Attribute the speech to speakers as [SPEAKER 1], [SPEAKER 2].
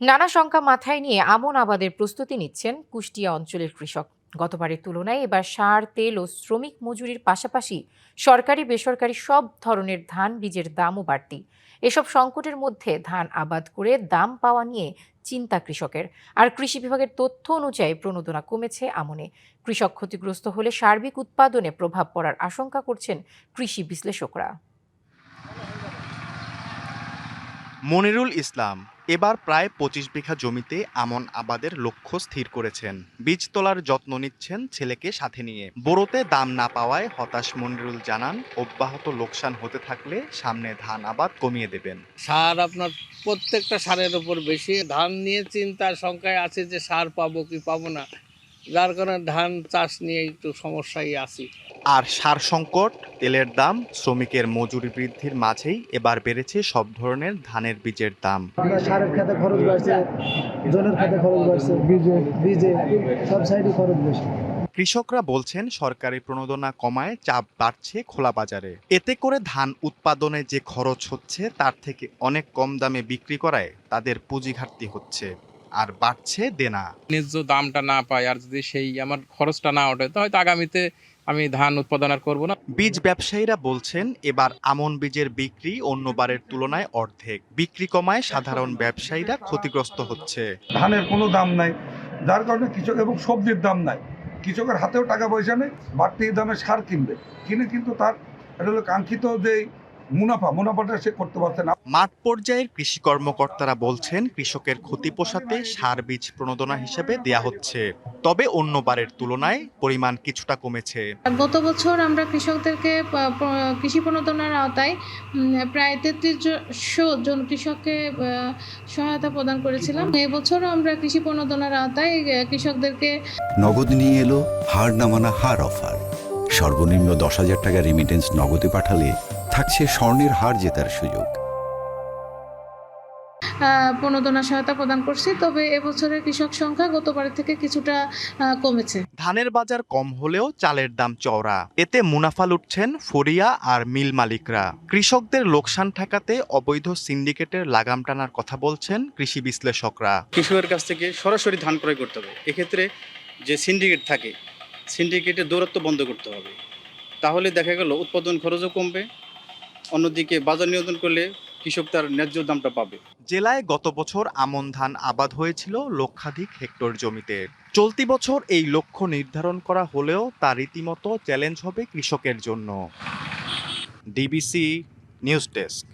[SPEAKER 1] নানা শঙ্কা মাথায় নিয়ে আমন আবাদের প্রস্তুতি নিচ্ছেন কুষ্টিয়া অঞ্চলের কৃষক। গতবারের তুলনায় এবার সার, তেল ও শ্রমিক মজুরির পাশাপাশি সরকারি বেসরকারি সব ধরনের ধান বীজের দামও বাড়তি। এসব সংকটের মধ্যে ধান আবাদ করে দাম পাওয়া নিয়ে চিন্তা কৃষকের। আর কৃষি বিভাগের তথ্য অনুযায়ী প্রণোদনা কমেছে আমনে। কৃষক ক্ষতিগ্রস্ত হলে সার্বিক উৎপাদনে প্রভাব পড়ার আশঙ্কা করছেন কৃষি বিশ্লেষকরা।
[SPEAKER 2] মনিরুল ইসলাম এবার প্রায় ২৫ বিঘা জমিতে আমন আবাদের লক্ষ্য স্থির করেছেন। বীজ তোলার যত্ন নিচ্ছেন ছেলেকে সাথে নিয়ে। বোরোতে দাম না পাওয়ায় হতাশ মনিরুল জানান, অব্যাহত লোকসান হতে থাকলে সামনে ধান আবাদ কমিয়ে দেবেন।
[SPEAKER 3] সার আপনার প্রত্যেকটা সারের উপর বেশি, ধান নিয়ে চিন্তার সংখ্যায় আছে যে সার পাবো কি পাবো না, যার কারণে ধান চাষ নিয়ে একটু সমস্যায় আছি।
[SPEAKER 2] আর সার সংকট, তেলের দাম, শ্রমিকের মজুরি বৃদ্ধির মাঝেই এবার বেড়েছে সব ধরনের ধানের বীজের দাম।
[SPEAKER 4] সারের খাতে খরচ বাড়ছে, জনের খাতে খরচ বাড়ছে, বীজে সব সাইডে খরচ বেশি।
[SPEAKER 2] কৃষকরা বলছেন সরকারি প্রণোদনা কমায় চাপ বাড়ছে খোলা বাজারে। এতে করে ধান উৎপাদনে যে খরচ হচ্ছে তার থেকে অনেক কম দামে বিক্রি করায় তাদের পুঁজি ঘাটতি হচ্ছে, আর বাড়ছে দেনা।
[SPEAKER 5] ন্যায্য দামটা না পাই আর যদি সেই আমার খরচটা না ওঠে তো হয়তো আগামীতে আমি ধান উৎপাদন আর করবো না।
[SPEAKER 2] বীজ ব্যবসায়ীরা বলছেন এবার আমন বীজের বিক্রি অন্যবারের তুলনায় অর্ধেক। বিক্রি কমায় সাধারণ ব্যবসায়ীরা ক্ষতিগ্রস্ত হচ্ছে।
[SPEAKER 6] ধানের কোনো দাম নাই, যার কারণে কৃষক এবং সবজির দাম নাই, কৃষকের হাতেও টাকা পয়সা নেই, বাড়তি দামে সার কিনবে, কিনে কিন্তু তার এটা হলো কাঙ্ক্ষিত যে মুনাফাটা সে করতে পারছে না।
[SPEAKER 2] মাঠ পর্যায়ের কৃষি কর্মকর্তারা বলছেন কৃষকের ক্ষতি পোষাতে সার বীজ প্রণোদনা হিসেবে দেয়া হচ্ছে, তবে অন্যবারের তুলনায় পরিমাণ কিছুটা কমেছে।
[SPEAKER 7] গত বছর আমরা কৃষকদেরকে কৃষি প্রণোদনার আওতায় প্রায় ৩৩০০ জন কৃষককে সহায়তা প্রদান করেছিলাম। এবছরও আমরা কৃষি প্রণোদনার আওতায় কৃষকদেরকে
[SPEAKER 8] নগদ নিয়ে এলো হার না মানা হার অফার। সর্বনিম্ন ১০,০০০ টাকা রেমিটেন্স নগদে পাঠালে থাকছে স্বর্ণের হার জেতার সুযোগ।
[SPEAKER 7] প্রণোদনা সহায়তা প্রদান করছি, তবে এবছরের কৃষক সংখ্যা গতবারের থেকে কিছুটা কমেছে।
[SPEAKER 2] ধানের বাজার কম হলেও চালের দাম চওড়া, এতে মুনাফা লুটছেন ফরিয়া আর মিল মালিকরা। কৃষকদের লোকসান ঠেকাতে অবৈধ সিন্ডিকেটের লাগাম টানার কথা বলছেন কৃষি বিশ্লেষকরা।
[SPEAKER 9] কৃষকের কাছ থেকে সরাসরি ধান ক্রয় করতে হবে। এক্ষেত্রে যে সিন্ডিকেট থাকে, সিন্ডিকেটের দৌরাত্ম্য বন্ধ করতে হবে, তাহলে দেখা গেল উৎপাদন খরচও কমবে, অন্যদিকে বাজার নিয়ন্ত্রণ করলে কৃষক তার ন্যায্য দামটা পাবে।
[SPEAKER 2] জেলায় গত বছর আমন ধান আবাদ হয়েছিল লক্ষাধিক হেক্টর জমিতে। চলতি বছর এই লক্ষ্য নির্ধারণ করা হলেও তা রীতিমতো চ্যালেঞ্জ হবে কৃষকের জন্য। DBC news desk.